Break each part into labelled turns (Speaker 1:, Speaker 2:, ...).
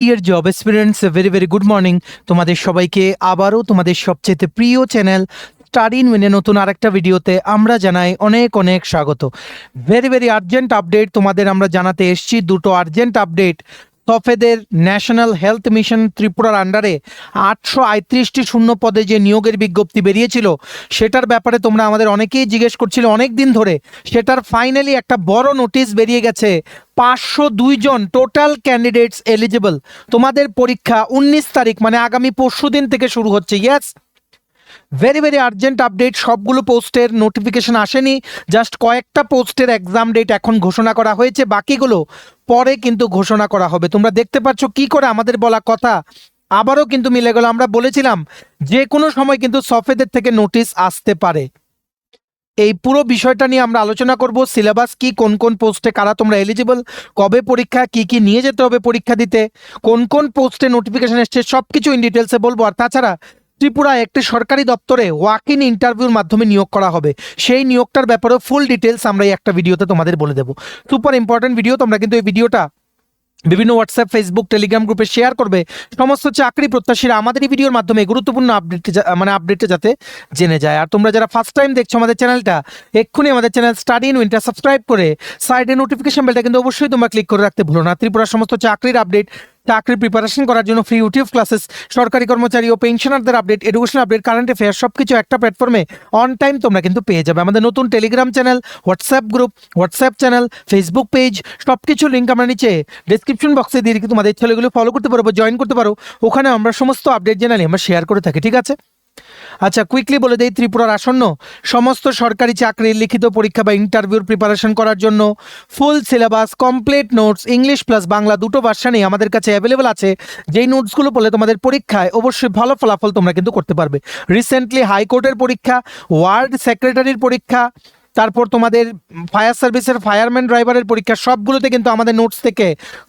Speaker 1: Deer job experience very good morning তোমাদের সবাইকে আবারও তোমাদের সবচেয়ে প্রিয় চ্যানেল স্টাডি ইন উইনে নতুন আরেকটা ভিডিওতে আমরা জানাই অনেক স্বাগত। ভেরি আর্জেন্ট আপডেট তোমাদের আমরা জানাতে এসেছি, দুটো আর্জেন্ট আপডেট। সফেদের ন্যাশনাল হেলথ মিশন ত্রিপুরার আন্ডারে 838টি শূন্য পদে যে নিয়োগের বিজ্ঞপ্তি বেরিয়েছিল সেটার ব্যাপারে তোমরা আমাদের অনেকেই জিজ্ঞেস করছিলে অনেক দিন ধরে। সেটার ফাইনালি একটা বড় নোটিশ বেরিয়ে গেছে। 502 জন টোটাল ক্যান্ডিডেটস এলিজিবল। তোমাদের পরীক্ষা 19 তারিখ মানে আগামী পরশুদিন থেকে শুরু হচ্ছে। Yes, very urgent update. সবগুলো পোস্টের নোটিফিকেশন আসেনি, জাস্ট কয়েকটা পোস্টের এক্সাম ডেট এখন ঘোষণা করা হয়েছে, বাকিগুলো পরে কিন্তু ঘোষণা করা হবে। তোমরা দেখতে পাচ্ছ কি করে আমাদের বলা কথা আবারও কিন্তু মিলে গেল। আমরা বলেছিলাম যে কোনো সময় কিন্তু সফেদের থেকে নোটিশ আসতে পারে। এই পুরো বিষয়টা নিয়ে আমরা আলোচনা করব। সিলেবাস কি, কোন কোন পোস্টে কারা তোমরা এলিজিবল, কবে পরীক্ষা, কি নিয়ে যেতে হবে পরীক্ষা দিতে, কোন পোস্টে নোটিফিকেশন এসছে, সবকিছু ইন ডিটেলসে বলবো। আর তাছাড়া ত্রিপুরায় একটি সরকারি দপ্তরে ওয়াক ইন ইন্টারভিউর মাধ্যমে নিয়োগ করা হবে, সেই নিয়োগটার ব্যাপারেও ফুল ডিটেলস আমরা এই একটা ভিডিওতে তোমাদের বলে দেবো। Super important video. তোমরা কিন্তু এই ভিডিওটা বিভিন্ন হোয়াটসঅ্যাপ, ফেসবুক, টেলিগ্রাম গ্রুপে শেয়ার করবে। সমস্ত চাকরি প্রত্যাশীরা আমাদের এই ভিডিওর মাধ্যমে গুরুত্বপূর্ণ আপডেটে যাতে জেনে যায়। আর তোমরা যারা ফার্স্ট টাইম দেখছো আমাদের চ্যানেলটা, এক্ষুনি আমাদের চ্যানেল স্টাডি ইন উইনটা সাবস্ক্রাইব করে সাইডে নোটিফিকেশন বেলটা কিন্তু অবশ্যই তোমরা ক্লিক করে রাখতে ভুলো না। ত্রিপুরার সমস্ত চাকরির আপডেট, চাকরির প্রিপারেশন করার জন্য ফ্রি ইউটিউব ক্লাসেস, সরকারি কর্মচারী ও পেনশনারদের update, education update, current affair সবকিছু একটা প্ল্যাটফর্মে অন টাইম তোমরা কিন্তু পেয়ে যাবে। আমাদের নতুন Telegram channel, WhatsApp group, WhatsApp channel, Facebook page, সবকিছু লিঙ্ক আমরা নিচে ডিসক্রিপশন বক্সে দিয়ে রেখে তোমাদের ছেলেগুলো ফলো করতে পারো, জয়েন করতে পারো। ওখানে আমরা সমস্ত আপডেট জেনারেলি আমরা শেয়ার করে থাকি, ঠিক আছে? আচ্ছা, কুইকলি বলে দেই, ত্রিপুরার আসন্ন সমস্ত সরকারি চাকরির লিখিত পরীক্ষা বা ইন্টারভিউর প্রিপারেশন করার জন্য full syllabus, complete notes, English plus Bangla দুটো ভার্সানেই আমাদের কাছে অ্যাভেলেবল আছে। যেই নোটসগুলো পড়লে তোমাদের পরীক্ষায় অবশ্যই ভালো ফলাফল তোমরা কিন্তু করতে পারবে। রিসেন্টলি হাইকোর্টের পরীক্ষা, ওয়ার্ড সেক্রেটারির পরীক্ষা, তারপর তোমাদের ফায়ার সার্ভিসের ফায়ারম্যান ড্রাইভারের পরীক্ষা, সবগুলোতে কিন্তু আমাদের নোটস থেকে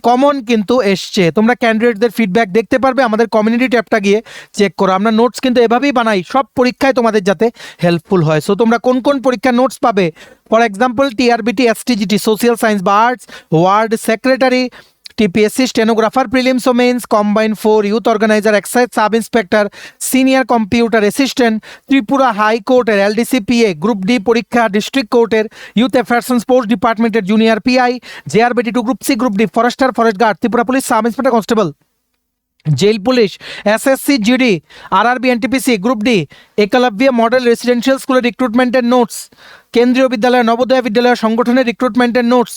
Speaker 1: কমন কিন্তু এসছে। তোমরা ক্যান্ডিডেটদের ফিডব্যাক দেখতে পারবে, আমাদের কমিউনিটি ট্যাবটা গিয়ে চেক করো। আমরা নোটস কিন্তু এভাবেই বানাই সব পরীক্ষায় তোমাদের যাতে হেল্পফুল হয়। সো তোমরা কোন পরীক্ষার নোটস পাবে, for example TRBT, STGT, social science বা arts, ward secretary, TPSC, stenographer, prelims ও mains, combined 4, youth organiser, excise sub inspector, senior computer assistant, Tripura হাইকোর্টের এলডিসিপিএ, গ্রুপ ডি পরীক্ষা, ডিস্ট্রিক্ট কোর্টের ইউথ অ্যাফেয়ার্স অ্যান্ড স্পোর্টস ডিপার্টমেন্টের junior PI, JRBT 2, group C, group D forester, forest guard, Tripura police sub inspector constable, jail police, SSC GD, RRB NTPC, group D, Eklavya model residential স্কুলের রিক্রুটমেন্টের notes, Kendriya Vidyalaya, Navodaya Vidyalaya সংগঠনের রিক্রুটমেন্টের notes,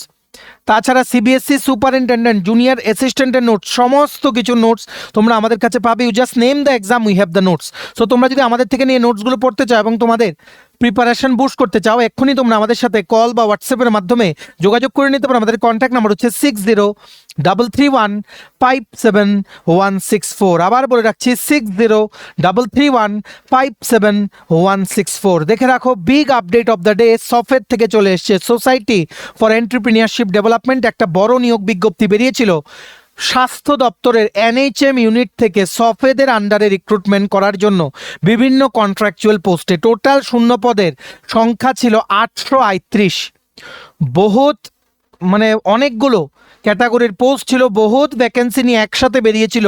Speaker 1: তাছাড়া CBSE superintendent, junior অ্যাসিস্ট্যান্টের notes, সমস্ত কিছু notes তোমরা আমাদের কাছে পাবে। You just name the exam, we have the notes. So তোমরা যদি আমাদের থেকে নিয়ে নোটসগুলো পড়তে চাও এবং তোমাদের প্রিপারেশন বুস্ট করতে চাও, এক্ষুনি তোমরা আমাদের সাথে কল বা হোয়াটসঅ্যাপের মাধ্যমে যোগাযোগ করে নিতে পারো। আমাদের কন্ট্যাক্ট নাম্বার হচ্ছে 6033157164। আবার বলে রাখছি 6033157164। দেখে রাখো, big update of the day সফেদ থেকে চলে এসছে। সোসাইটি ফর এন্টারপ্রেনিয়ারশিপ ডেভেলপমেন্ট একটা বড় নিয়োগ বিজ্ঞপ্তি বেরিয়েছিল স্বাস্থ্য দপ্তরের এনএইচএম ইউনিট থেকে সফেদের আন্ডারে রিক্রুটমেন্ট করার জন্য বিভিন্ন কন্ট্রাকচুয়াল পোস্টে টোটাল শূন্য পদের সংখ্যা ছিল 838। বহুত মানে অনেকগুলো ক্যাটাগরির পোস্ট ছিল, বহুত ভ্যাকেন্সি নিয়ে একসাথে বেরিয়েছিল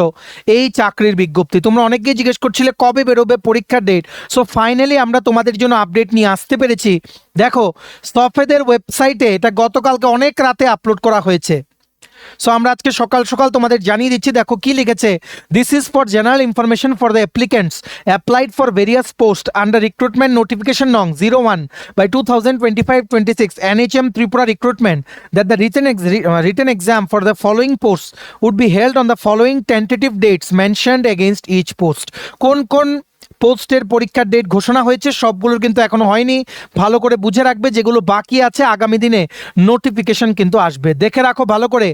Speaker 1: এই চাকরির বিজ্ঞপ্তি। তোমরা অনেকেই জিজ্ঞেস করছিলে কবে বেরোবে পরীক্ষার ডেট। সো ফাইনালি আমরা তোমাদের জন্য আপডেট নিয়ে আসতে পেরেছি। দেখো, সফেদের ওয়েবসাইটে এটা গতকালকে অনেক রাতে আপলোড করা হয়েছে। সো আমরা আজকে সকাল সকাল তোমাদের জানিয়ে দিচ্ছি। দেখো কি লিখেছে, this is for general information for the applicants applied for various post under recruitment notification নং 01/2025-26 NHM Tripura recruitment that the written exam for the following posts would be held on the following tentative dates mentioned against each post. কোন পোস্টের পরীক্ষার date ঘোষণা হয়েছে, সবগুলোর কিন্তু এখনো হয়নি। ভালো করে বুঝে রাখবে, যেগুলো বাকি আছে আগামী দিনে নোটিফিকেশন কিন্তু আসবে। দেখে রাখো ভালো করে।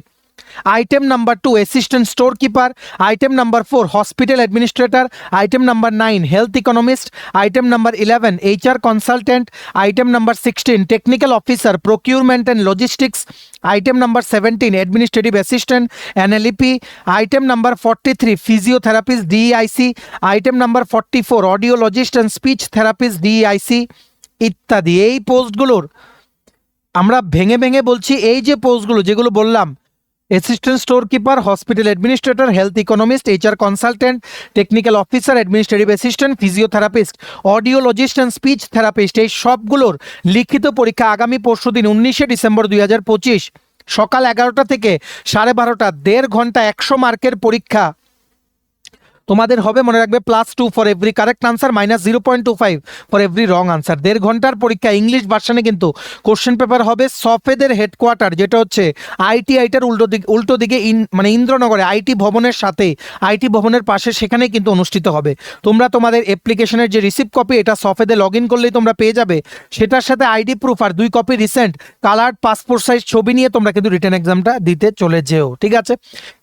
Speaker 1: Item number 2 assistant store keeper, item number 4 hospital administrator, item number 9 health economist, item number 11 HR consultant, item number 16 technical officer procurement and logistics, item number 17 administrative assistant NLEP, item number 43 physiotherapist DEIC, item number 44 audiologist and speech therapist DEIC ইত্যাদি। এই পোস্টগুলোর আমরা ভেঙে বলছি, এই যে পোস্টগুলো যেগুলো বললাম assistant store keeper, hospital administrator, health economist, HR consultant, technical officer, administrative assistant, physiotherapist, audiologist and speech therapist, এই সবগুলোর লিখিত পরীক্ষা আগামী পরশুদিন 19শে ডিসেম্বর 2025 সকাল 11টা থেকে 12:30, 1.5 ঘন্টা 100 মার্কের পরীক্ষা তোমাদের হবে। মনে রাখবে +2 for every correct answer, -0.25 for every wrong answer. 1.5 ঘন্টার পরীক্ষা ইংলিশ ভার্সনে কিন্তু কোশ্চেন পেপার হবে। সফেদের হেডকোয়ার্টার যেটা হচ্ছে আইটিআইটার উল্টো দিকে মানে ইন্দ্রনগরে আইটি ভবনের সাথে, আইটি ভবনের পাশে, সেখানেই কিন্তু অনুষ্ঠিত হবে। তোমরা তোমাদের অ্যাপ্লিকেশনের যে রিসিভ কপি, এটা সফেদে লগ ইন করলেই তোমরা পেয়ে যাবে। সেটার সাথে আইডি প্রুফ আর 2 copy recent coloured passport size ছবি নিয়ে তোমরা কিন্তু রিটেন এক্সামটা দিতে চলে যেও। ঠিক আছে,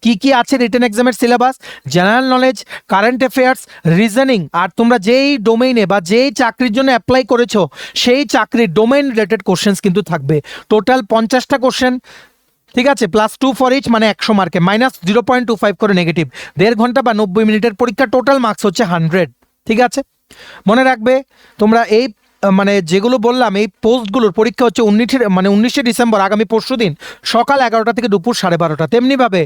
Speaker 1: কি কি আছে রিটেন এক্সামের syllabus? General knowledge, current affairs, reasoning, আর তোমরা যেই ডোমেইনে বা যেই চাকরির জন্য অ্যাপ্লাই করেছো সেই চাকরির ডোমেইন রিলেটেড কোশ্চেন্স কিন্তু থাকবে। টোটাল 50টা কোশ্চেন, ঠিক আছে, +2 ফর ইচ, মানে 100 মার্কে, -0.25 করে নেগেটিভ। 1.5 ঘন্টা বা 90 মিনিটের পরীক্ষা, টোটাল মার্কস হচ্ছে 100। ঠিক আছে, মনে রাখবে তোমরা এই মানে যেগুলো বললাম এই পোস্টগুলোর পরীক্ষা হচ্ছে 19শে ডিসেম্বর আগামী পরশুদিন সকাল 11টা থেকে দুপুর 12:30। তেমনিভাবে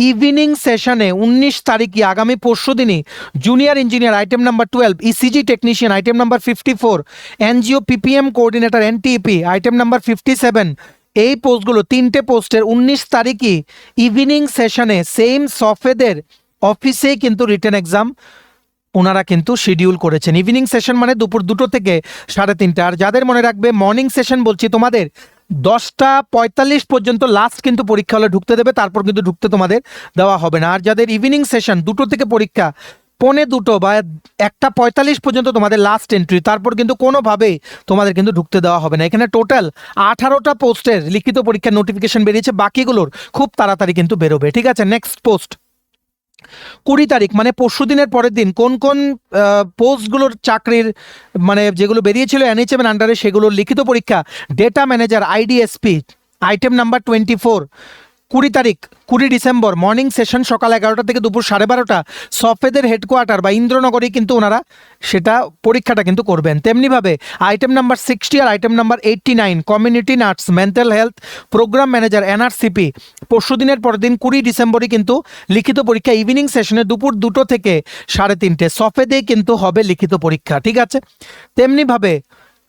Speaker 1: ইভিনিং সেশনে 19 তারিখে আগামী পরশুদিনই junior engineer item number 12, ECG technician item number 54, NGO PPM coordinator NTEP item number 57, এই পোস্টগুলো 3টে পোস্টের 19 তারিখই ইভিনিং সেশনে সেম সফেদের অফিসেই কিন্তু রিটেন এক্সাম ওনারা কিন্তু শিডিউল করেছেন। ইভিনিং সেশন মানে দুপুর 2টো থেকে 3:30। আর যাদের মনে রাখবে মর্নিং সেশন বলছি, তোমাদের 10:45 পর্যন্ত লাস্ট কিন্তু পরীক্ষা হলে ঢুকতে দেবে, তারপর কিন্তু ঢুকতে তোমাদের দেওয়া হবে না। আর যাদের ইভিনিং সেশন 2টো থেকে পরীক্ষা 1:45 বা 1:45 পর্যন্ত তোমাদের লাস্ট এন্ট্রি, তারপর কিন্তু কোনোভাবেই তোমাদের কিন্তু ঢুকতে দেওয়া হবে না। এখানে টোটাল 18টা পোস্টের লিখিত পরীক্ষার নোটিফিকেশন বেরিয়েছে, বাকিগুলোর খুব তাড়াতাড়ি কিন্তু বেরোবে। ঠিক আছে, নেক্সট পোস্ট 20 তারিখ মানে পরশু দিনের পরের দিন কোন কোন পোস্টগুলোর চাকরির মানে যেগুলো বেরিয়েছিল এনএইচএম এর আন্ডারে সেগুলোর লিখিত পরীক্ষা। ডেটা ম্যানেজার আইডিএসপি আইটেম নাম্বার 24, 20 তারিখ 20 ডিসেম্বর মর্নিং সেশন সকাল 11টা থেকে দুপুর 12:30। সফেদের হেডকোয়ার্টার বা ইন্দ্রনগরেই কিন্তু ওনারা সেটা পরীক্ষাটা কিন্তু করবেন। তেমনিভাবে আইটেম নাম্বার 60 আর item number 89 community nurse mental health programme manager NRCP পরশু দিনের পরের দিন 20 ডিসেম্বরই কিন্তু লিখিত পরীক্ষা ইভিনিং সেশনে দুপুর 2টো থেকে 3:30 সফেদেই কিন্তু হবে লিখিত পরীক্ষা। ঠিক আছে, তেমনিভাবে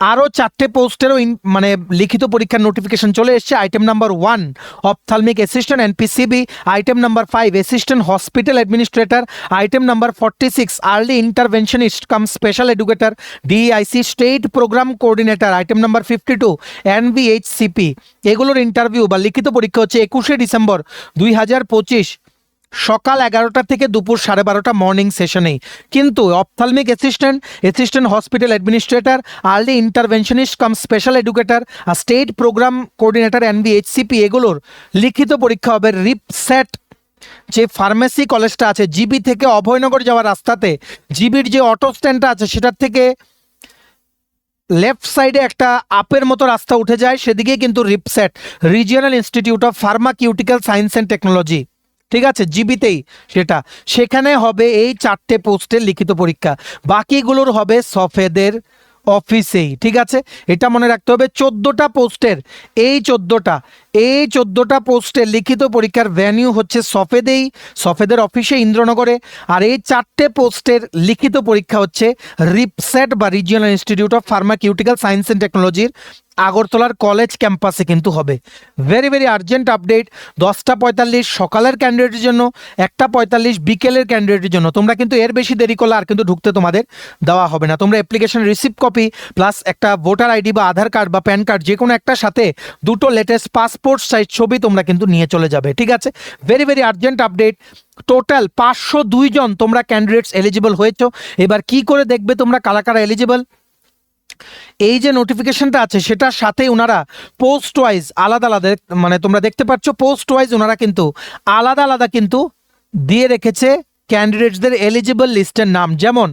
Speaker 1: আরও 4টে পোস্টেরও মানে লিখিত পরীক্ষার নোটিফিকেশন চলে এসছে। Item number 1 ophthalmic assistant NPCB, item number 5 assistant hospital administrator, item number 46 early interventionist cum special educator DIC state programme coordinator, item number 52 NVHCP. এগুলোর ইন্টারভিউ বা লিখিত পরীক্ষা হচ্ছে 21শে ডিসেম্বর 2025 সকাল 11টা থেকে দুপুর 12:30 মর্নিং সেশনেই। কিন্তু ophthalmic assistant hospital administrator, early interventionist cum special educator আর স্টেট প্রোগ্রাম কোঅর্ডিনেটর এনভিএইচসিপি এগুলোর লিখিত পরীক্ষা হবে রিপসেট। যে ফার্মেসি কলেজটা আছে জিবি থেকে অভয়নগর যাওয়ার রাস্তাতে, জিবির যে অটো স্ট্যান্ডটা আছে সেটার থেকে লেফট সাইডে একটা আপের মতো রাস্তা উঠে যায়, সেদিকে কিন্তু RIPSAT regional institute of pharmaceutical science and technology, ঠিক আছে, জিবিতেই সেটা, সেখানে হবে এই 4টে পোস্টের লিখিত পরীক্ষা। বাকিগুলোর হবে সফেদের অফিসেই। ঠিক আছে, এটা মনে রাখতে হবে। 14টা পোস্টের এই 14টা পোস্টের লিখিত পরীক্ষার ভ্যানিউ হচ্ছে সফেদের অফিসে ইন্দ্রনগরে। আর এই 4টে পোস্টের লিখিত পরীক্ষা হচ্ছে রিপসেট বা regional institute of pharmaceutical science and টেকনোলজির আগরতলার কলেজ ক্যাম্পাসে কিন্তু হবে। Very very urgent update. 10:45 সকালের ক্যান্ডিডেটের জন্য, 1:45 বিকেলের ক্যান্ডিডেটের জন্য। তোমরা কিন্তু এর বেশি দেরি করলে আর কিন্তু ঢুকতে তোমাদের দেওয়া হবে না। তোমরা অ্যাপ্লিকেশন রিসিপ্ট কপি প্লাস একটা ভোটার আইডি বা আধার কার্ড বা প্যান কার্ড যে কোনো একটার সাথে 2টো লেটেস্ট পাসপোর্ট সাইজ ছবি তোমরা কিন্তু নিয়ে চলে যাবে। ঠিক আছে, very very urgent update. Total 502 জন তোমরা ক্যান্ডিডেটস এলিজিবল হয়েছো। এবার কি করে দেখবে তোমরা কারা কারা এলিজিবল? এই যে নোটিফিকেশনটা আছে সেটার সাথে ওনারা পোস্ট ওয়াইজ আলাদা আলাদা, মানে তোমরা দেখতে পাচ্ছ পোস্ট ওয়াইজ ওনারা কিন্তু আলাদা আলাদা কিন্তু দিয়ে রেখেছে ক্যান্ডিডেটসদের এলিজিবল লিস্টের নাম। যেমন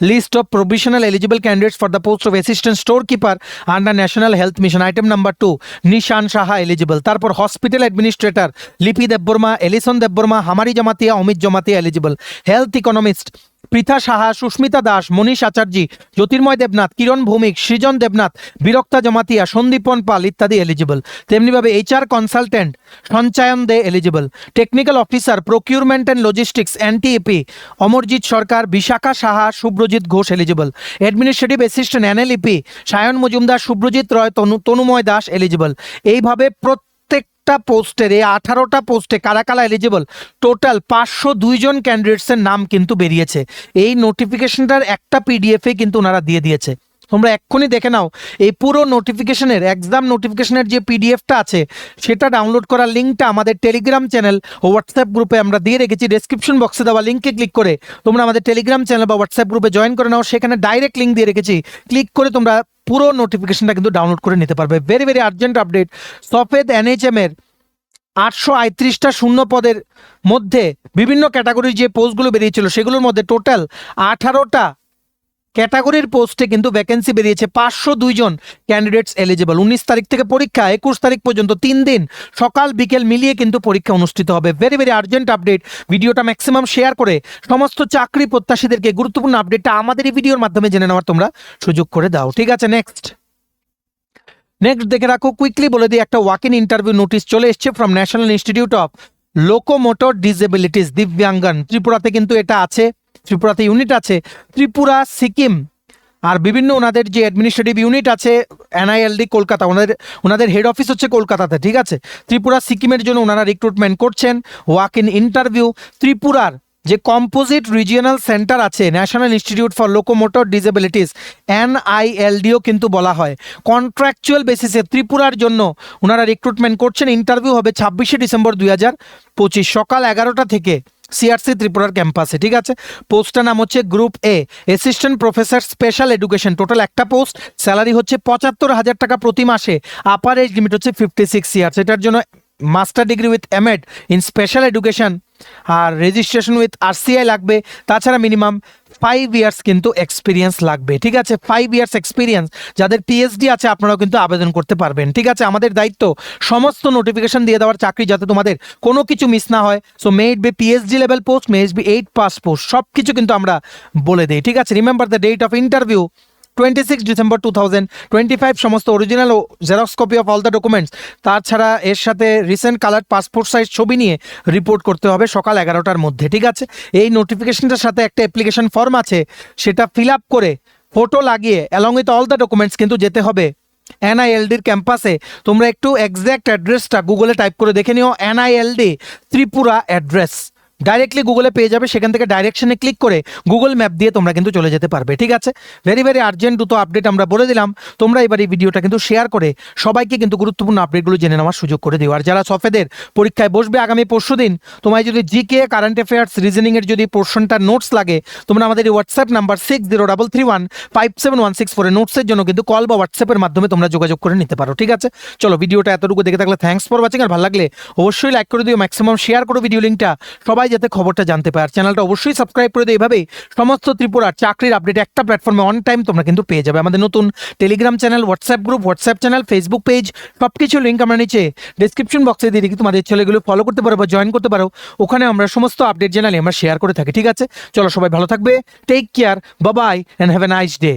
Speaker 1: list of provisional eligible candidates for the post of assistant store keeper under national health mission item number 2 Nishan Saha eligible. তারপর hospital administrator Lipi Debbarma, Elison Debbarma, Hamari Jamatia, Amit Jamatia eligible. Health economist Pritha Saha, Susmita Das, Manish Acharjee, Jyotirmoy Debnath, Kiran Bhowmik, Srijan Debnath, Birakta Jamatia, Sandipan Pal ইত্যাদি এলিজিবল। তেমনিভাবে HR consultant Sanchayan De eligible. Technical officer procurement and logistics NTAP Amarjit Sarkar, Bishakha Saha, Subhrajit Ghosh eligible. Administrative assistant NLEP Sayan Majumdar, Subhrajit Roy, Tanumoy Das eligible. এইভাবে প্রত্যেকটা পোস্টের এই 18টা পোস্টে কারা কারা এলিজিবল টোটাল 502 জন ক্যান্ডিডেটসের নাম কিন্তু বেরিয়েছে। এই নোটিফিকেশনটার একটা পিডিএফে কিন্তু ওনারা দিয়ে দিয়েছে, তোমরা এক্ষুনি দেখে নাও। এই পুরো নোটিফিকেশনের এক্সাম নোটিফিকেশনের যে পিডিএফটা আছে সেটা ডাউনলোড করার লিঙ্কটা আমাদের টেলিগ্রাম চ্যানেল ও হোয়াটসঅ্যাপ গ্রুপে আমরা দিয়ে রেখেছি। ডেসক্রিপশন বক্সে দেওয়া লিঙ্কে ক্লিক করে তোমরা আমাদের টেলিগ্রাম চ্যানেল বা হোয়াটসঅ্যাপ গ্রুপে জয়েন করে নাও, সেখানে ডাইরেক্ট লিঙ্ক দিয়ে রেখেছি, ক্লিক করে তোমরা পুরো নোটিফিকেশনটা কিন্তু ডাউনলোড করে নিতে পারবে। ভেরি ভেরি আর্জেন্ট আপডেট, সফেদ NHM এর 838টা শূন্য পদের মধ্যে বিভিন্ন ক্যাটাগরির যে পোস্টগুলো বেরিয়েছিল সেগুলোর মধ্যে টোটাল 18টা ক্যাটাগরির পোস্টে কিন্তু ভ্যাকেন্সি বেরিয়েছে। 502 জন ক্যান্ডিডেটস এলিজিবল। 19 তারিখ থেকে পরীক্ষা, 21 তারিখ পর্যন্ত 3 দিন সকাল বিকেল মিলিয়ে কিন্তু পরীক্ষা অনুষ্ঠিত হবে। ভেরি ভেরি আর্জেন্ট আপডেট, ভিডিওটা ম্যাক্সিমাম শেয়ার করে সমস্ত চাকরি প্রত্যাশীদেরকে গুরুত্বপূর্ণ আপডেটটা আমাদের এই ভিডিওর মাধ্যমে জেনে নেওয়ার তোমরা সুযোগ করে দাও। ঠিক আছে, নেক্সট দেখে রাখো, কুইকলি বলে দিই, একটা ওয়াক ইন ইন্টারভিউ নোটিশ চলে এসছে from national institute of locomotor disabilities Divyangjan. ত্রিপুরাতে কিন্তু এটা আছে, ত্রিপুরাতে ইউনিট আছে, ত্রিপুরা, সিকিম আর বিভিন্ন ওনাদের যে অ্যাডমিনিস্ট্রেটিভ ইউনিট আছে NILD কলকাতা, ওনাদের হেড অফিস হচ্ছে কলকাতাতে। ঠিক আছে, ত্রিপুরা সিকিমের জন্য ওনারা রিক্রুটমেন্ট করছেন। ওয়াক ইন ইন্টারভিউ ত্রিপুরার যে কম্পোজিট রিজিওনাল সেন্টার আছে national institute for locomotor disabilities NILDও কিন্তু বলা হয়, কন্ট্রাকচুয়াল বেসিসে ত্রিপুরার জন্য ওনারা রিক্রুটমেন্ট করছেন। ইন্টারভিউ হবে 26শে ডিসেম্বর 2025 সকাল 11টা থেকে CRC ত্রিপুরার ক্যাম্পাসে। ঠিক আছে, পোস্টটার নাম হচ্ছে group A assistant professor special education. Total একটা পোস্ট, স্যালারি হচ্ছে 75,000 টাকা প্রতি মাসে, আপার এজ লিমিট হচ্ছে 56 ইয়ার্স। এটার জন্য master degree with MAd in special education আর রেজিস্ট্রেশন উইথ RCI লাগবে। তাছাড়া মিনিমাম 5 ইয়ার্স কিন্তু এক্সপিরিয়েন্স লাগবে। ঠিক আছে, 5 ইয়ার্স এক্সপিরিয়েন্স যাদের PhD আছে আপনারাও কিন্তু আবেদন করতে পারবেন। ঠিক আছে, আমাদের দায়িত্ব সমস্ত নোটিফিকেশন দিয়ে দেওয়ার, চাকরি যাতে তোমাদের কোনো কিছু মিস না হয়। So may it be PhD level post, may it be 8 pass post, সব কিছু কিন্তু আমরা বলে দিই। ঠিক আছে, remember the date of interview 26 December 2025। সমস্ত অরিজিনাল ও xerox copy of all the documents, তাছাড়া এর সাথে রিসেন্ট কালার পাসপোর্ট সাইজ ছবি নিয়ে রিপোর্ট করতে হবে সকাল 11টার মধ্যে। ঠিক আছে, এই নোটিফিকেশনটার সাথে একটা অ্যাপ্লিকেশন ফর্ম আছে, সেটা ফিল আপ করে ফটো লাগিয়ে along with all the documents কিন্তু যেতে হবে NILDর ক্যাম্পাসে। তোমরা একটু এক্স্যাক্ট অ্যাড্রেসটা গুগলে টাইপ করে দেখে নিও, NILD ত্রিপুরা অ্যাড্রেস ডাইরেক্টলি গুগলে পেয়ে যাবে, সেখান থেকে ডাইরেকশনে ক্লিক করে গুগল ম্যাপ দিয়ে তোমরা কিন্তু চলে যেতে পারবে। ঠিক আছে, ভেরি ভেরি আর্জেন্ট দুটো আপডেট আমরা বলে দিলাম। তোমরা এবার এই ভিডিওটা কিন্তু শেয়ার করে সবাইকে কিন্তু গুরুত্বপূর্ণ আপডেটগুলো জেনে নেওয়ার সুযোগ করে দিও। আর যারা সফেদের পরীক্ষায় বসবে আগামী পরশুদিন, তোমায় যদি GK কারেন্ট অ্যাফেয়ার্স রিজনিংয়ের যদি পোর্শনটার নোটস লাগে, তোমরা আমাদের এই হোয়াটসঅ্যাপ নাম্বার 6033157164 নোটসের জন্য কিন্তু কল বা হোয়াটসঅ্যাপের মাধ্যমে তোমরা যোগাযোগ করে নিতে পারো। ঠিক আছে, চলো ভিডিওটা এতটুকু দেখে থাকলে থ্যাঙ্কস ফর ওয়াচিং। আর ভালো লাগলে অবশ্যই লাইক করে দিও, ম্যাক্সিমাম শেয়ার করো ভিডিও লিঙ্কটা, সবাই যাতে খবরটা জানতে পারে। আর চ্যানেলটা অবশ্যই সাবস্ক্রাইব করে দিও। এইভাবেই সমস্ত ত্রিপুরার চাকরির আপডেট একটা প্ল্যাটফর্মে অন টাইম তোমরা কিন্তু পেয়ে যাবে। আমাদের নতুন Telegram channel, WhatsApp group, WhatsApp channel, Facebook page, সবকিছু লিঙ্ক আমরা নিচে ডেসক্রিপশন বক্সে দিয়ে দিই, তোমাদের ছেলেগুলো ফলো করতে পারো বা জয়েন করতে পারো। ওখানে আমরা সমস্ত আপডেট জানালে আমরা শেয়ার করে থাকি। ঠিক আছে, চলো সবাই ভালো থাকবে, take care, bye bye and have a nice day.